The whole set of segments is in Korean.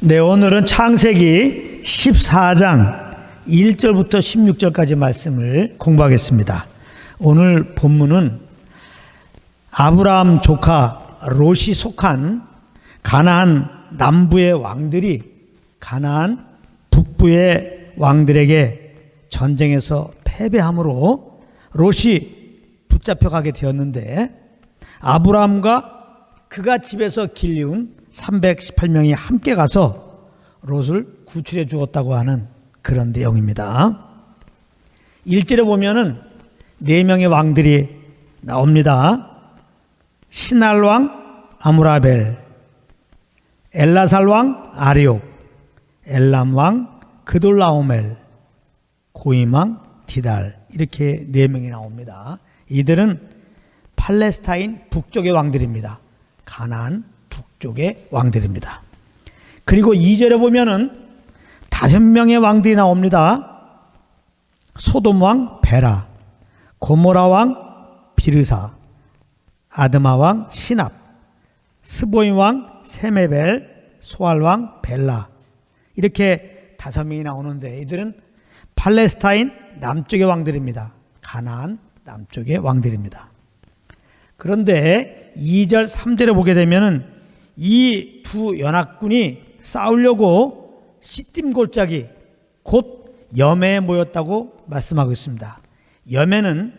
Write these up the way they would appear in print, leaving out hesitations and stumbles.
네, 오늘은 창세기 14장 1절부터 16절까지 말씀을 공부하겠습니다. 오늘 본문은 아브라함 조카 롯이 속한 가나안 남부의 왕들이 가나안 북부의 왕들에게 전쟁에서 패배함으로 롯이 붙잡혀가게 되었는데, 아브라함과 그가 집에서 길리운 318명이 함께 가서 롯을 구출해 주었다고 하는 그런 내용입니다. 1절에 보면은 4명의 왕들이 나옵니다. 시날 왕 아므라벨, 엘라살 왕 아리옥, 엘람 왕 그돌라오멜, 고임 왕 디달, 이렇게 4명이 나옵니다. 이들은 팔레스타인 북쪽의 왕들입니다. 가나안 북쪽의 왕들입니다. 그리고 2절에 보면은 5명의 왕들이 나옵니다. 소돔 왕 베라, 고모라 왕 비르사, 아드마 왕 시납, 스보임 왕 세메벨, 소알 왕 벨라, 이렇게 5명이 나오는데, 이들은 팔레스타인 남쪽의 왕들입니다. 가나안 남쪽의 왕들입니다. 그런데 2절 3절에 보게 되면은 이 두 연합군이 싸우려고 시딤 골짜기 곧 여매에 모였다고 말씀하고 있습니다. 여매는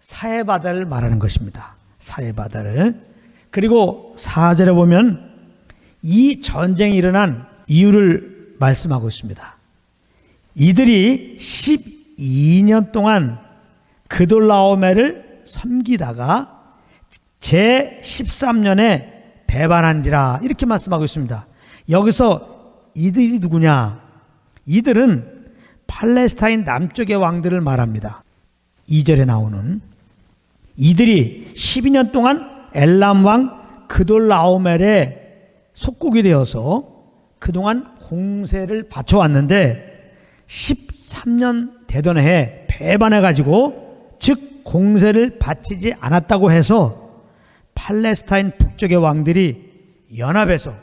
사해바다를 말하는 것입니다. 사해바다를. 그리고 4절에 보면 이 전쟁이 일어난 이유를 말씀하고 있습니다. 이들이 12년 동안 그돌라오멜을 섬기다가 제13년에 배반한지라, 이렇게 말씀하고 있습니다. 여기서 이들이 누구냐? 이들은 팔레스타인 남쪽의 왕들을 말합니다. 2절에 나오는 이들이 12년 동안 엘람 왕 그돌라오멜의 속국이 되어서 그동안 공세를 바쳐왔는데 13년 되던 해에 배반해가지고, 즉 공세를 바치지 않았다고 해서 팔레스타인 북쪽의 왕들이 연합해서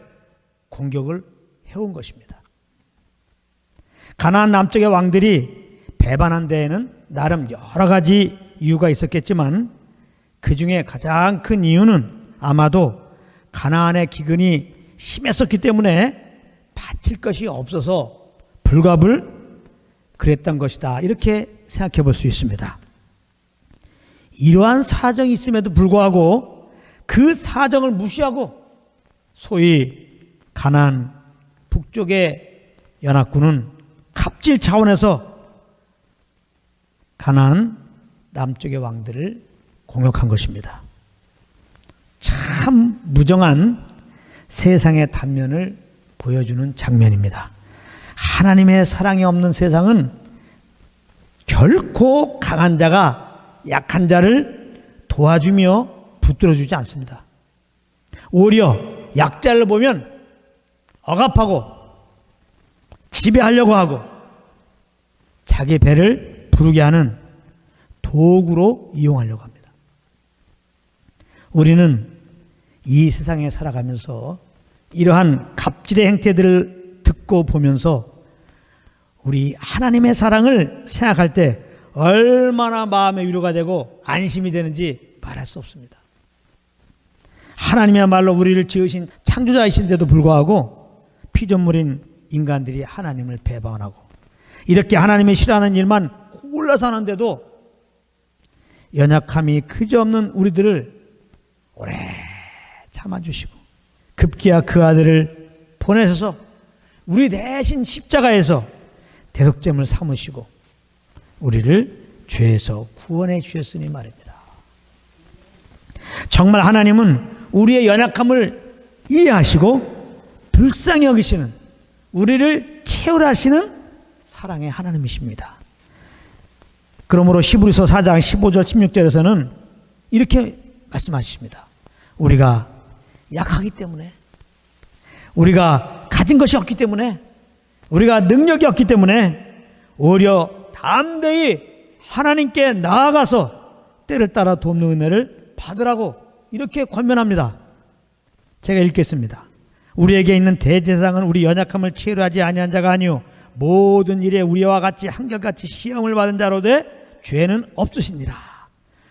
공격을 해온 것입니다. 가나안 남쪽의 왕들이 배반한 데에는 나름 여러 가지 이유가 있었겠지만, 그 중에 가장 큰 이유는 아마도 가나안의 기근이 심했었기 때문에 바칠 것이 없어서 불갑을 그랬던 것이다, 이렇게 생각해 볼 수 있습니다. 이러한 사정이 있음에도 불구하고 그 사정을 무시하고 소위 가나안 북쪽의 연합군은 갑질 차원에서 가나안 남쪽의 왕들을 공격한 것입니다. 참 무정한 세상의 단면을 보여주는 장면입니다. 하나님의 사랑이 없는 세상은 결코 강한 자가 약한 자를 도와주며 붙들어주지 않습니다. 오히려 약자를 보면 억압하고 지배하려고 하고 자기 배를 부르게 하는 도구로 이용하려고 합니다. 우리는 이 세상에 살아가면서 이러한 갑질의 행태들을 듣고 보면서 우리 하나님의 사랑을 생각할 때 얼마나 마음의 위로가 되고 안심이 되는지 말할 수 없습니다. 하나님이야말로 우리를 지으신 창조자이신데도 불구하고 피조물인 인간들이 하나님을 배반하고 이렇게 하나님이 싫어하는 일만 골라서 하는데도 연약함이 그지없는 우리들을 오래 참아주시고 급기야 그 아들을 보내셔서 우리 대신 십자가에서 대속죄를 삼으시고 우리를 죄에서 구원해 주셨으니 말입니다. 정말 하나님은 우리의 연약함을 이해하시고 불쌍히 여기시는, 우리를 채우려 하시는 사랑의 하나님이십니다. 그러므로 히브리서 4장 15절 16절에서는 이렇게 말씀하십니다. 우리가 약하기 때문에, 우리가 가진 것이 없기 때문에, 우리가 능력이 없기 때문에 오히려 담대히 하나님께 나아가서 때를 따라 돕는 은혜를 받으라고 이렇게 권면합니다. 제가 읽겠습니다. 우리에게 있는 대제사장은 우리 연약함을 치유하지 아니한 자가 아니요 모든 일에 우리와 같이 한결같이 시험을 받은 자로되 죄는 없으시니라.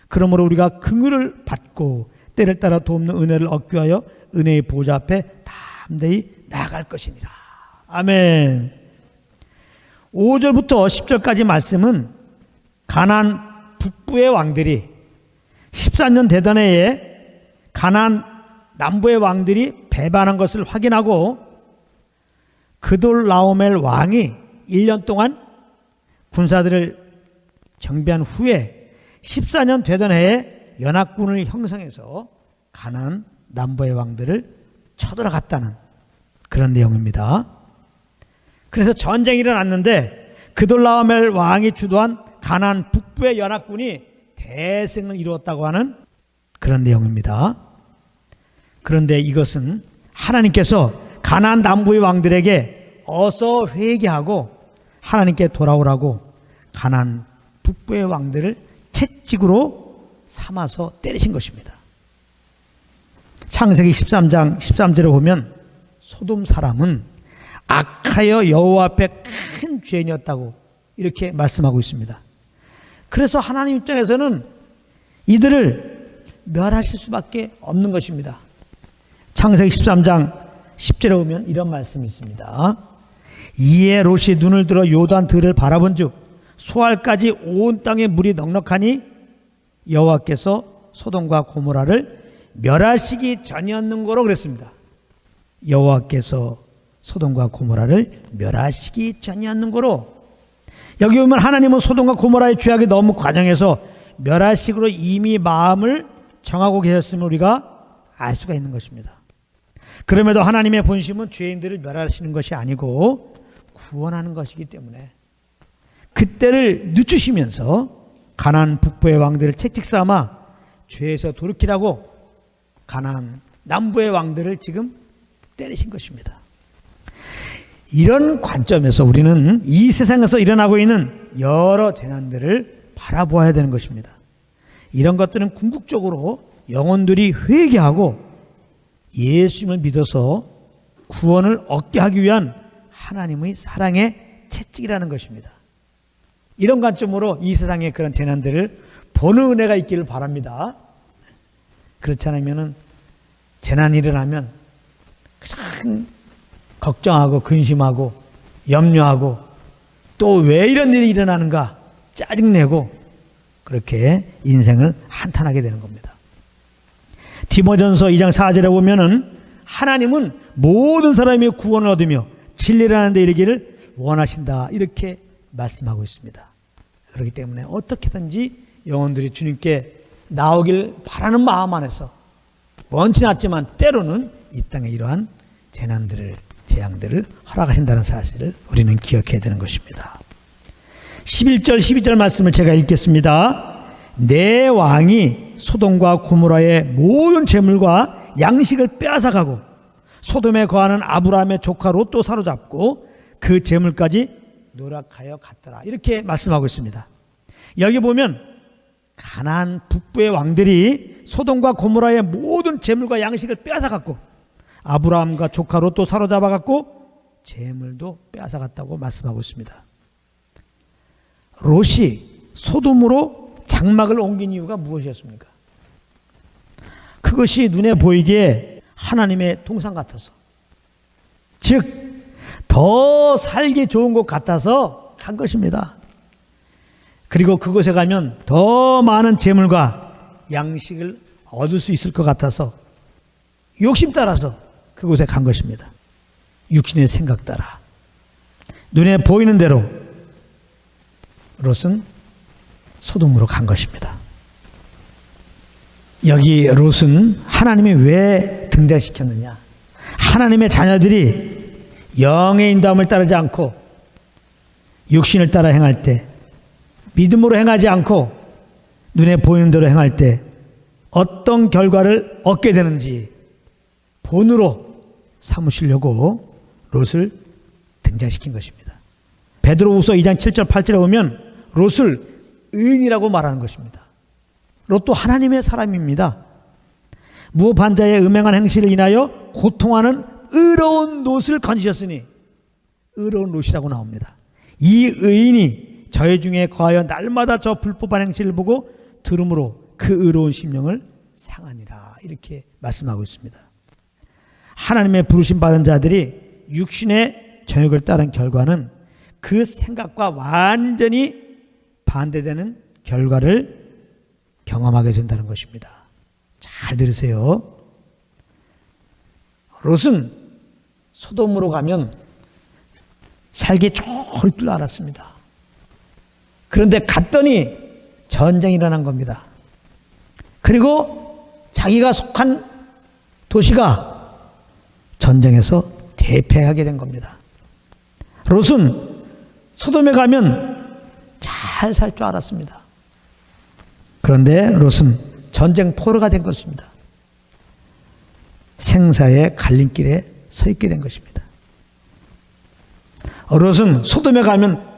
그러므로 우리가 긍휼을 받고 때를 따라 돕는 은혜를 얻기 위하여 은혜의 보좌 앞에 담대히 나아갈 것이니라. 아멘. 5절부터 10절까지 말씀은 가나안 북부의 왕들이 14년 되던 해에 가나안 남부의 왕들이 배반한 것을 확인하고 그돌라오멜 왕이 1년 동안 군사들을 정비한 후에 14년 되던 해에 연합군을 형성해서 가나안 남부의 왕들을 쳐들어갔다는 그런 내용입니다. 그래서 전쟁이 일어났는데 그돌라오멜 왕이 주도한 가나안 북부의 연합군이 대승을 이루었다고 하는 그런 내용입니다. 그런데 이것은 하나님께서 가나안 남부의 왕들에게 어서 회개하고 하나님께 돌아오라고 가나안 북부의 왕들을 채찍으로 삼아서 때리신 것입니다. 창세기 13장 13절에 보면 소돔 사람은 악하여 여호와 앞에 큰 죄인이었다고 이렇게 말씀하고 있습니다. 그래서 하나님 입장에서는 이들을 멸하실 수밖에 없는 것입니다. 창세기 13장 10절에 보면 이런 말씀이 있습니다. 이에 롯이 눈을 들어 요단 들을 바라본 즉 소알까지 온 땅에 물이 넉넉하니 여호와께서 소돔과 고모라를 멸하시기 전이었는 거로 그랬습니다. 여호와께서 소돔과 고모라를 멸하시기 전이었는 거로. 여기 보면 하나님은 소돔과 고모라의 죄악이 너무 관영해서 멸하식으로 이미 마음을 정하고 계셨음을 우리가 알 수가 있는 것입니다. 그럼에도 하나님의 본심은 죄인들을 멸하시는 것이 아니고 구원하는 것이기 때문에 그때를 늦추시면서 가나안 북부의 왕들을 채찍 삼아 죄에서 돌이키라고 가나안 남부의 왕들을 지금 때리신 것입니다. 이런 관점에서 우리는 이 세상에서 일어나고 있는 여러 재난들을 바라보아야 되는 것입니다. 이런 것들은 궁극적으로 영혼들이 회개하고 예수님을 믿어서 구원을 얻게 하기 위한 하나님의 사랑의 채찍이라는 것입니다. 이런 관점으로 이 세상의 그런 재난들을 보는 은혜가 있기를 바랍니다. 그렇지 않으면 재난이 일어나면 참 걱정하고 근심하고 염려하고 또 왜 이런 일이 일어나는가 짜증내고 그렇게 인생을 한탄하게 되는 겁니다. 디모전서 2장 4절에 보면은 하나님은 모든 사람이 구원을 얻으며 진리를 하는 데 이르기를 원하신다 이렇게 말씀하고 있습니다. 그렇기 때문에 어떻게든지 영혼들이 주님께 나오길 바라는 마음 안에서 원치 않지만 때로는 이 땅에 이러한 재난들을 재앙들을 허락하신다는 사실을 우리는 기억해야 되는 것입니다. 11절 12절 말씀을 제가 읽겠습니다. 내 왕이 소돔과 고모라의 모든 재물과 양식을 빼앗아가고 소돔에 거하는 아브라함의 조카 롯도 사로잡고 그 재물까지 노력하여 갔더라 이렇게 말씀하고 있습니다. 여기 보면 가나안 북부의 왕들이 소돔과 고모라의 모든 재물과 양식을 빼앗아갔고 아브라함과 조카 롯도 사로잡아갔고 재물도 빼앗아갔다고 말씀하고 있습니다. 롯이 소돔으로 장막을 옮긴 이유가 무엇이었습니까? 그것이 눈에 보이기에 하나님의 동산 같아서, 즉 더 살기 좋은 곳 같아서 간 것입니다. 그리고 그곳에 가면 더 많은 재물과 양식을 얻을 수 있을 것 같아서 욕심 따라서 그곳에 간 것입니다. 육신의 생각 따라 눈에 보이는 대로 롯은 소돔으로 간 것입니다. 여기 롯은 하나님이 왜 등장시켰느냐? 하나님의 자녀들이 영의 인도함을 따르지 않고 육신을 따라 행할 때, 믿음으로 행하지 않고 눈에 보이는 대로 행할 때 어떤 결과를 얻게 되는지 본으로 삼으시려고 롯을 등장시킨 것입니다. 베드로후서 2장 7절 8절에 보면 롯을 의인이라고 말하는 것입니다. 롯도 하나님의 사람입니다. 무업한 자의 음행한 행실을 인하여 고통하는 의로운 롯을 건지셨으니 의로운 롯이라고 나옵니다. 이 의인이 저희 중에 거하여 날마다 저 불법한 행실을 보고 들음으로 그 의로운 심령을 상하니라. 이렇게 말씀하고 있습니다. 하나님의 부르심 받은 자들이 육신의 정욕을 따른 결과는 그 생각과 완전히 반대되는 결과를 경험하게 된다는 것입니다. 잘 들으세요. 롯은 소돔으로 가면 살기 좋을 줄 알았습니다. 그런데 갔더니 전쟁이 일어난 겁니다. 그리고 자기가 속한 도시가 전쟁에서 대패하게 된 겁니다. 롯은 소돔에 가면 잘 살 줄 알았습니다. 그런데 롯은 전쟁 포로가 된 것입니다. 생사의 갈림길에 서 있게 된 것입니다. 롯은 소돔에 가면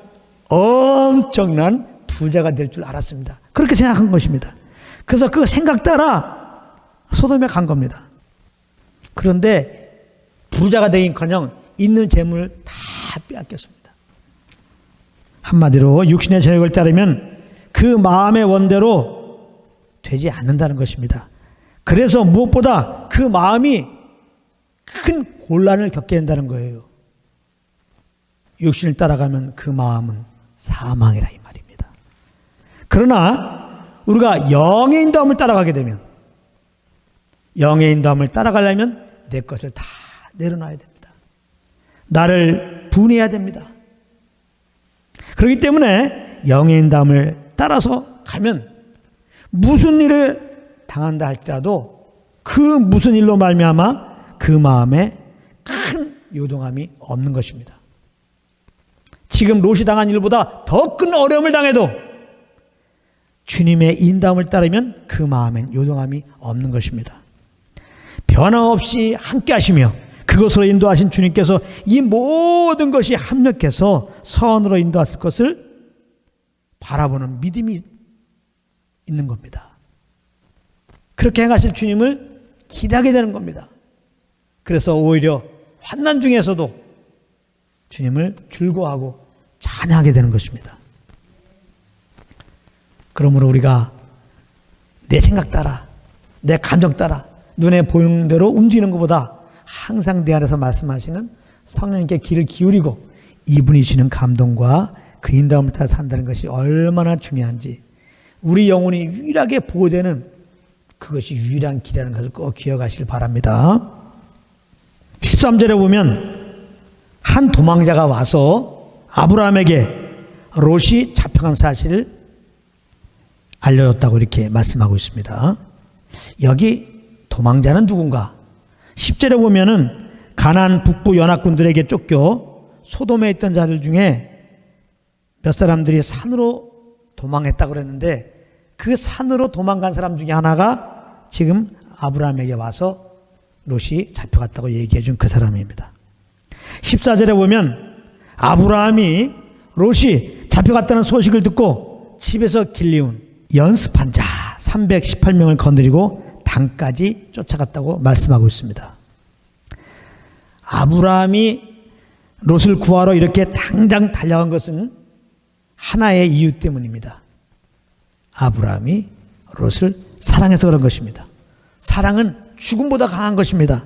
엄청난 부자가 될 줄 알았습니다. 그렇게 생각한 것입니다. 그래서 그 생각 따라 소돔에 간 겁니다. 그런데 부자가 되긴커녕 있는 재물을 다 빼앗겼습니다. 한마디로 육신의 정욕을 따르면 그 마음의 원대로 되지 않는다는 것입니다. 그래서 무엇보다 그 마음이 큰 곤란을 겪게 된다는 거예요. 육신을 따라가면 그 마음은 사망이라 이 말입니다. 그러나 우리가 영의 인도함을 따라가게 되면, 영의 인도함을 따라가려면 내 것을 다 내려놔야 됩니다. 나를 분해해야 됩니다. 그렇기 때문에 영의 인도함을 따라서 가면 무슨 일을 당한다 할지라도 그 무슨 일로 말미암아 그 마음에 큰 요동함이 없는 것입니다. 지금 롯이 당한 일보다 더 큰 어려움을 당해도 주님의 인도함을 따르면 그 마음엔 요동함이 없는 것입니다. 변함없이 함께 하시며 그것으로 인도하신 주님께서 이 모든 것이 합력해서 선으로 인도하실 것을 바라보는 믿음이 있는 겁니다. 그렇게 행하실 주님을 기대하게 되는 겁니다. 그래서 오히려 환난 중에서도 주님을 즐거워하고 찬양하게 되는 것입니다. 그러므로 우리가 내 생각 따라, 내 감정 따라 눈에 보이는 대로 움직이는 것보다 항상 내 안에서 말씀하시는 성령님께 귀를 기울이고 이분이 주시는 감동과 그 인도함을 따라 산다는 것이 얼마나 중요한지, 우리 영혼이 유일하게 보호되는 그것이 유일한 길이라는 것을 꼭 기억하시길 바랍니다. 13절에 보면 한 도망자가 와서 아브라함에게 롯이 잡혀간 사실을 알려줬다고 이렇게 말씀하고 있습니다. 여기 도망자는 누군가? 10절에 보면은 가나안 북부 연합군들에게 쫓겨 소돔에 있던 자들 중에 몇 사람들이 산으로 도망했다고 그랬는데 그 산으로 도망간 사람 중에 하나가 지금 아브라함에게 와서 롯이 잡혀갔다고 얘기해 준 그 사람입니다. 14절에 보면 아브라함이 롯이 잡혀갔다는 소식을 듣고 집에서 길리운 연습한 자 318명을 거느리고 단까지 쫓아갔다고 말씀하고 있습니다. 아브라함이 롯을 구하러 이렇게 당장 달려간 것은 하나의 이유 때문입니다. 아브라함이 롯을 사랑해서 그런 것입니다. 사랑은 죽음보다 강한 것입니다.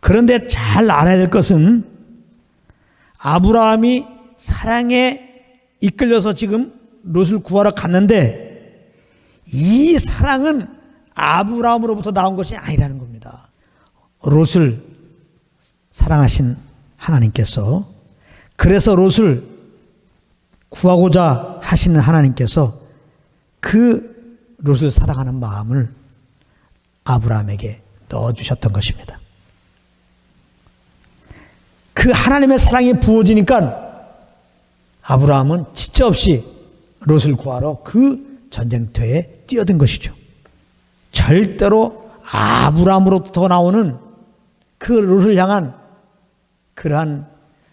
그런데 잘 알아야 될 것은 아브라함이 사랑에 이끌려서 지금 롯을 구하러 갔는데 이 사랑은 아브라함으로부터 나온 것이 아니라는 겁니다. 롯을 사랑하신 하나님께서, 그래서 롯을 구하고자 하시는 하나님께서 그 롯을 사랑하는 마음을 아브라함에게 넣어주셨던 것입니다. 그 하나님의 사랑이 부어지니까 아브라함은 지체 없이 롯을 구하러 그 전쟁터에 뛰어든 것이죠. 절대로 아브라함으로부터 나오는 그 롯을 향한 그러한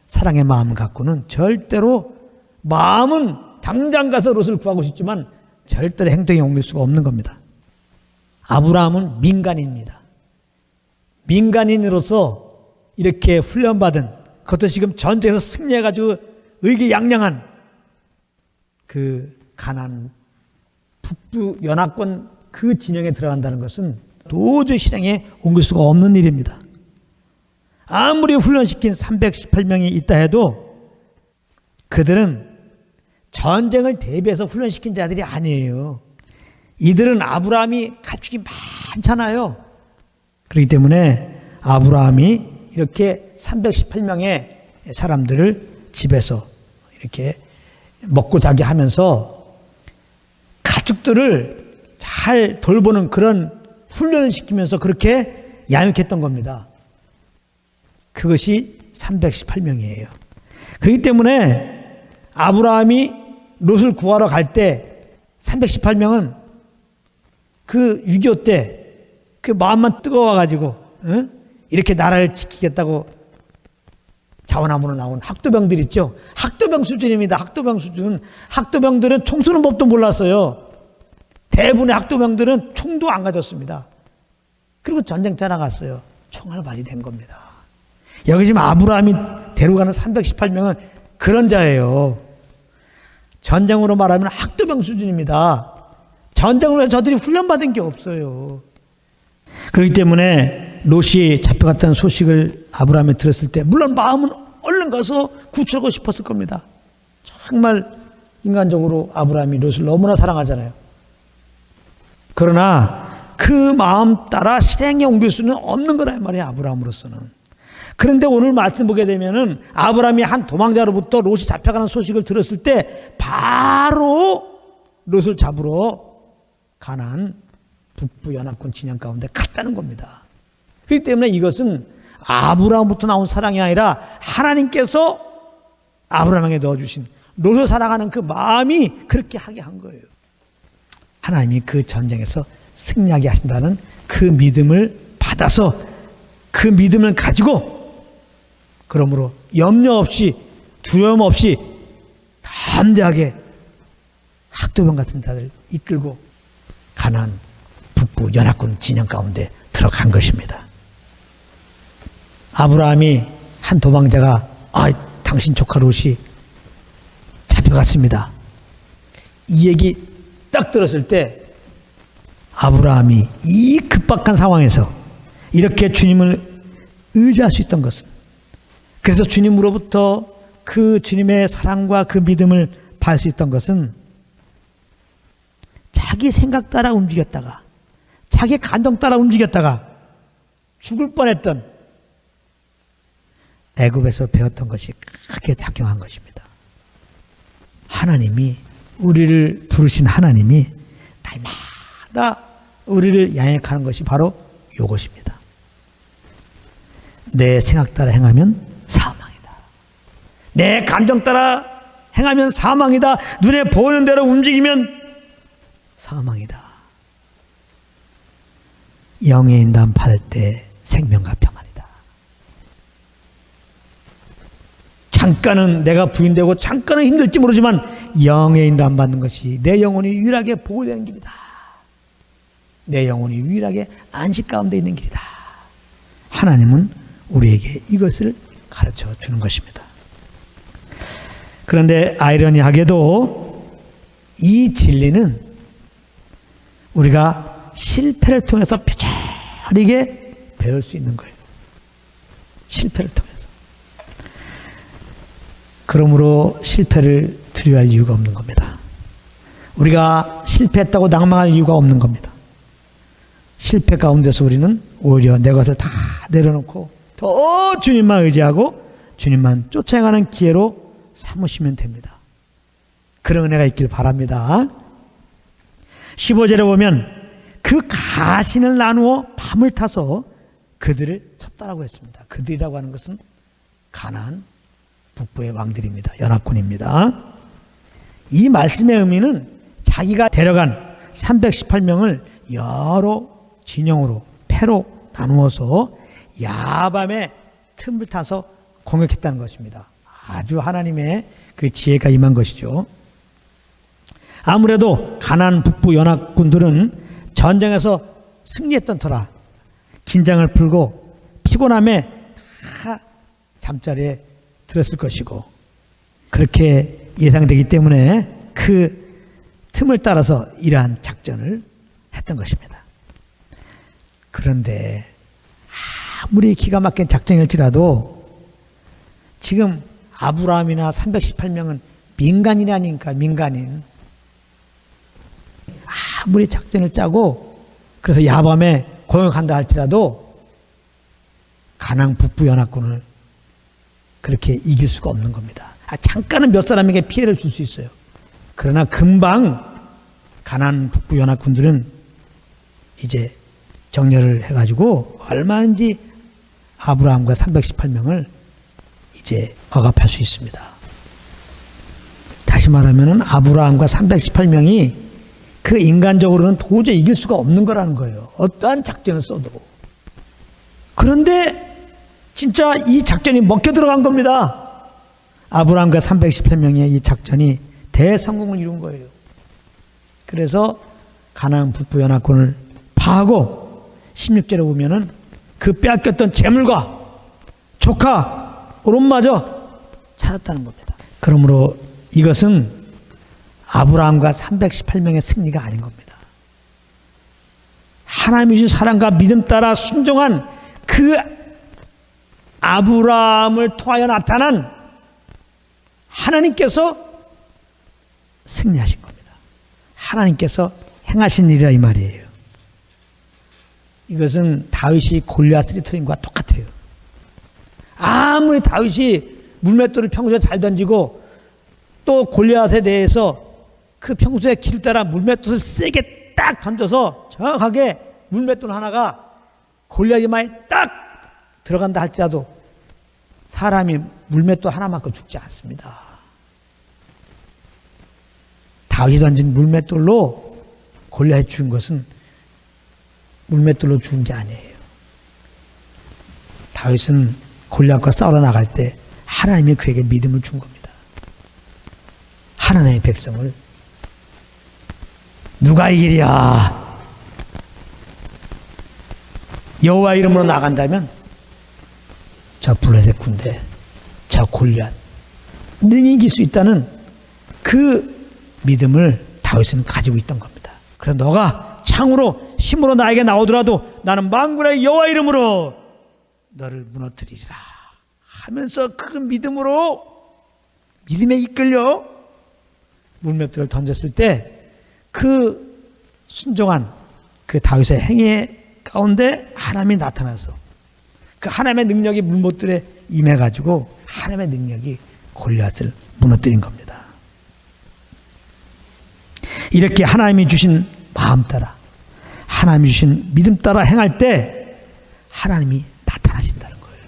사랑의 마음을 갖고는 절대로, 마음은 당장 가서 롯을 구하고 싶지만 절대로 행동에 옮길 수가 없는 겁니다. 아브라함은 민간인입니다. 민간인으로서 이렇게 훈련받은, 그것도 지금 전쟁에서 승리해가지고 의기양양한 그 가나안 북부 연합권 그 진영에 들어간다는 것은 도저히 실행에 옮길 수가 없는 일입니다. 아무리 훈련시킨 318명이 있다 해도 그들은 전쟁을 대비해서 훈련시킨 자들이 아니에요. 이들은 아브라함이 가축이 많잖아요. 그렇기 때문에 아브라함이 이렇게 318명의 사람들을 집에서 이렇게 먹고 자기 하면서 가축들을 잘 돌보는 그런 훈련을 시키면서 그렇게 양육했던 겁니다. 그것이 318명이에요. 그렇기 때문에 아브라함이 롯을 구하러 갈 때 318명은 그 6.25 때 그 마음만 뜨거워가지고 이렇게 나라를 지키겠다고 자원함으로 나온 학도병들 있죠. 학도병 수준입니다. 학도병 수준. 학도병들은 총 쏘는 법도 몰랐어요. 대부분의 학도병들은 총도 안 가졌습니다. 그리고 전쟁터 나갔어요. 총알 발휘된 겁니다. 여기 지금 아브라함이 데려가는 318명은 그런 자예요. 전쟁으로 말하면 학도병 수준입니다. 전쟁으로 해서 저들이 훈련받은 게 없어요. 그렇기 때문에 롯이 잡혀갔다는 소식을 아브라함이 들었을 때 물론 마음은 얼른 가서 구출하고 싶었을 겁니다. 정말 인간적으로 아브라함이 롯을 너무나 사랑하잖아요. 그러나 그 마음 따라 실행에 옮길 수는 없는 거란 말이에요. 아브라함으로서는. 그런데 오늘 말씀 보게 되면은 아브라함이 한 도망자로부터 롯이 잡혀가는 소식을 들었을 때 바로 롯을 잡으러 가나안 북부 연합권 진영 가운데 갔다는 겁니다. 그렇기 때문에 이것은 아브라함부터 나온 사랑이 아니라 하나님께서 아브라함에게 넣어주신 롯을 사랑하는 그 마음이 그렇게 하게 한 거예요. 하나님이 그 전쟁에서 승리하게 하신다는 그 믿음을 받아서 그 믿음을 가지고 그러므로 염려 없이 두려움 없이 담대하게 학도병 같은 자들 이끌고 가나안 북부 연합군 진영 가운데 들어간 것입니다. 아브라함이 한 도망자가 당신 조카 롯이 잡혀갔습니다. 이 얘기 딱 들었을 때 아브라함이 이 급박한 상황에서 이렇게 주님을 의지할 수 있던 것은, 그래서 주님으로부터 그 주님의 사랑과 그 믿음을 받을 수 있던 것은 자기 생각 따라 움직였다가 자기 감정 따라 움직였다가 죽을 뻔했던 애굽에서 배웠던 것이 크게 작용한 것입니다. 하나님이 우리를 부르신 하나님이 날마다 우리를 양육하는 것이 바로 이것입니다. 내 생각 따라 행하면 사망이다. 내 감정 따라 행하면 사망이다. 눈에 보이는 대로 움직이면 사망이다. 영의 인도함 받을 때 생명과 평안이다. 잠깐은 내가 부인되고 잠깐은 힘들지 모르지만 영의 인도함 받는 것이 내 영혼이 유일하게 보호되는 길이다. 내 영혼이 유일하게 안식 가운데 있는 길이다. 하나님은 우리에게 이것을 가르쳐 주는 것입니다. 그런데 아이러니하게도 이 진리는 우리가 실패를 통해서 뼈저리게 배울 수 있는 거예요. 실패를 통해서. 그러므로 실패를 두려워할 이유가 없는 겁니다. 우리가 실패했다고 낭망할 이유가 없는 겁니다. 실패 가운데서 우리는 오히려 내 것을 다 내려놓고 더 주님만 의지하고 주님만 쫓아가는 기회로 삼으시면 됩니다. 그런 은혜가 있길 바랍니다. 15절에 보면 그 가신을 나누어 밤을 타서 그들을 쳤다라고 했습니다. 그들이라고 하는 것은 가나안 북부의 왕들입니다. 연합군입니다. 이 말씀의 의미는 자기가 데려간 318명을 여러 진영으로 패로 나누어서 야밤에 틈을 타서 공격했다는 것입니다. 아주 하나님의 그 지혜가 임한 것이죠. 아무래도 가나안 북부 연합군들은 전쟁에서 승리했던 터라 긴장을 풀고 피곤함에 다 잠자리에 들었을 것이고, 그렇게 예상되기 때문에 그 틈을 따라서 이러한 작전을 했던 것입니다. 그런데 아무리 기가 막힌 작전일지라도 지금 아브라함이나 318명은 민간인이라니까, 민간인. 아무리 작전을 짜고 그래서 야밤에 공격한다 할지라도 가나안 북부 연합군을 그렇게 이길 수가 없는 겁니다. 잠깐은 몇 사람에게 피해를 줄 수 있어요. 그러나 금방 가나안 북부 연합군들은 이제 정렬을 해가지고 얼마든지 아브라함과 318명을 이제 억압할 수 있습니다. 다시 말하면 아브라함과 318명이 그 인간적으로는 도저히 이길 수가 없는 거라는 거예요. 어떠한 작전을 써도. 그런데 진짜 이 작전이 먹혀 들어간 겁니다. 아브라함과 318명의 이 작전이 대성공을 이룬 거예요. 그래서 가나안 북부 연합군을 파하고 16절에 보면은 그 빼앗겼던 재물과 조카 오롯마저 찾았다는 겁니다. 그러므로 이것은 아브라함과 318명의 승리가 아닌 겁니다. 하나님이 주신 사랑과 믿음 따라 순종한 그 아브라함을 통하여 나타난 하나님께서 승리하신 겁니다. 하나님께서 행하신 일이라 이 말이에요. 이것은 다윗이 골리앗 리터링과 똑같아요. 아무리 다윗이 물맷돌을 평소에 잘 던지고 또 골리앗에 대해서 그 평소에 길 따라 물맷돌을 세게 딱 던져서 정확하게 물맷돌 하나가 골리앗 이마에 딱 들어간다 할지라도 사람이 물맷돌 하나만큼 죽지 않습니다. 다윗이 던진 물맷돌로 골리앗이 죽은 것은 물맷돌로 죽은 게 아니에요. 다윗은 골리앗과 싸우러 나갈 때 하나님이 그에게 믿음을 준 겁니다. 하나님의 백성을 누가 이기랴? 여호와 이름으로 나간다면 저 블레셋 군대, 저 골리앗 능히 이길 수 있다는 그 믿음을 다윗은 가지고 있던 겁니다. 그래서 너가 창으로 힘으로 나에게 나오더라도 나는 만군의 여호와 이름으로 너를 무너뜨리리라 하면서 그 믿음으로 믿음에 이끌려 물맷돌을 던졌을 때 그 순종한 그 다윗의 행위 가운데 하나님이 나타나서 그 하나님의 능력이 물못들에 임해가지고 하나님의 능력이 골리앗을 무너뜨린 겁니다. 이렇게 하나님이 주신 마음 따라 하나님이 주신 믿음 따라 행할 때 하나님이 나타나신다는 거예요.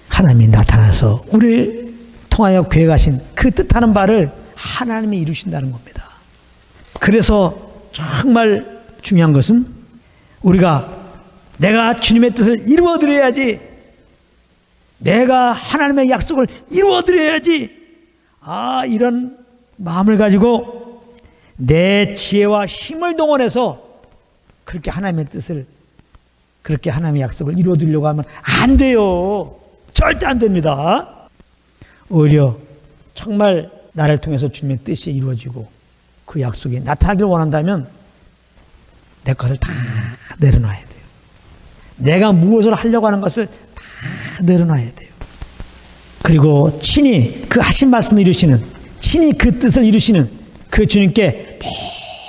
하나님이 나타나서 우리를 통하여 계획하신 그 뜻하는 바를 하나님이 이루신다는 겁니다. 그래서 정말 중요한 것은 우리가 내가 주님의 뜻을 이루어드려야지, 내가 하나님의 약속을 이루어드려야지, 이런 마음을 가지고 내 지혜와 힘을 동원해서 그렇게 하나님의 뜻을, 그렇게 하나님의 약속을 이루어드리려고 하면 안 돼요. 절대 안 됩니다. 오히려 정말 나를 통해서 주님의 뜻이 이루어지고 그 약속이 나타나기를 원한다면 내 것을 다 내려놔야 돼요. 내가 무엇을 하려고 하는 것을 다 내려놔야 돼요. 그리고 친히 그 하신 말씀을 이루시는, 친히 그 뜻을 이루시는 그 주님께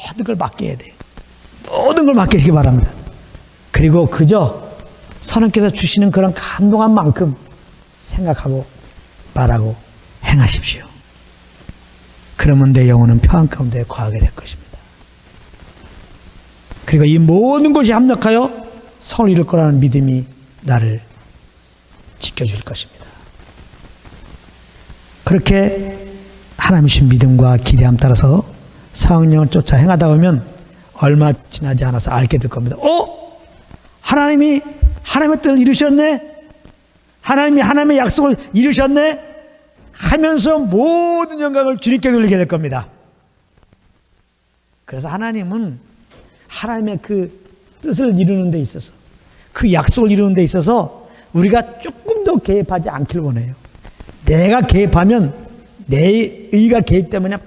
모든 걸 맡겨야 돼요. 모든 걸 맡기시기 바랍니다. 그리고 그저 선생님께서 주시는 그런 감동한 만큼 생각하고 말하고 행하십시오. 그러면 내 영혼은 평안 가운데 거하게 될 것입니다. 그리고 이 모든 것이 합력하여 성을 이룰 거라는 믿음이 나를 지켜줄 것입니다. 그렇게 하나님 주신 믿음과 기대함 따라서 성령을 쫓아 행하다 보면 얼마 지나지 않아서 알게 될 겁니다. 하나님이 하나님의 뜻을 이루셨네? 하나님이 하나님의 약속을 이루셨네? 하면서 모든 영광을 주님께 돌리게 될 겁니다. 그래서 하나님은 하나님의 그 뜻을 이루는 데 있어서 그 약속을 이루는 데 있어서 우리가 조금 더 개입하지 않길 원해요. 내가 개입하면 내 의가 개입되면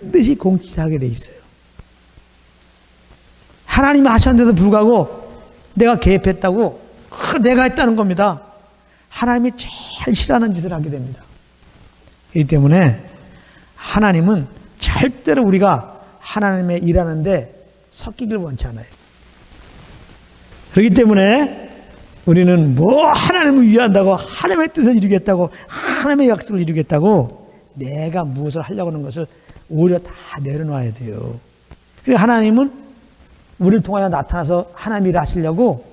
반드시 공치하게 돼 있어요. 하나님이 하셨는데도 불구하고 내가 개입했다고 내가 했다는 겁니다. 하나님이 제일 싫어하는 짓을 하게 됩니다. 그렇기 때문에 하나님은 절대로 우리가 하나님의 일하는데 섞이길 원치 않아요. 그렇기 때문에 우리는 뭐 하나님을 위한다고, 하나님의 뜻을 이루겠다고, 하나님의 약속을 이루겠다고 내가 무엇을 하려고 하는 것을 오히려 다 내려놔야 돼요. 그러니까 하나님은 우리를 통하여 나타나서 하나님 일을 하시려고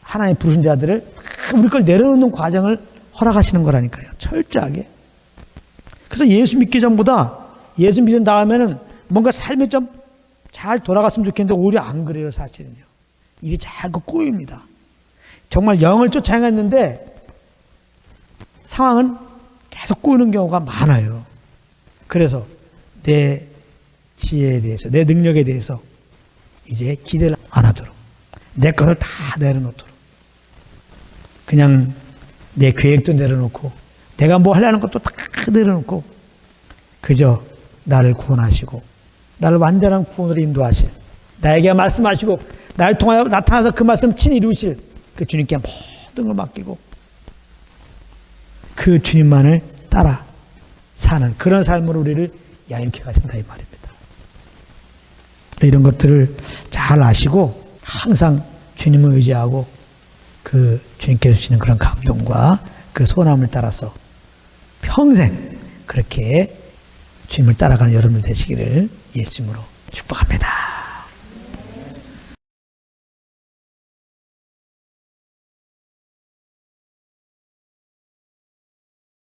하나님 부르신 자들을 다 우리 걸 내려놓는 과정을 허락하시는 거라니까요. 철저하게. 그래서 예수 믿기 전보다 예수 믿은 다음에는 뭔가 삶이 좀 잘 돌아갔으면 좋겠는데 오히려 안 그래요, 사실은요. 일이 자꾸 꼬입니다. 정말 영을 쫓아행했는데 상황은 계속 꼬이는 경우가 많아요. 그래서 내 지혜에 대해서, 내 능력에 대해서 이제 기대를 안 하도록, 내 것을 다 내려놓도록, 그냥 내 계획도 내려놓고 내가 뭐 하려는 것도 다 내려놓고 그저 나를 구원하시고 나를 완전한 구원으로 인도하실, 나에게 말씀하시고 나를 통하여 나타나서 그 말씀 친히 이루실 그 주님께 모든 걸 맡기고 그 주님만을 따라 사는 그런 삶으로 우리를 야유케 하신다 이 말입니다. 이런 것들을 잘 아시고 항상 주님을 의지하고 그 주님께서 주시는 그런 감동과 그 소원함을 따라서 평생 그렇게 주님을 따라가는 여러분들 되시기를 예수님으로 축복합니다.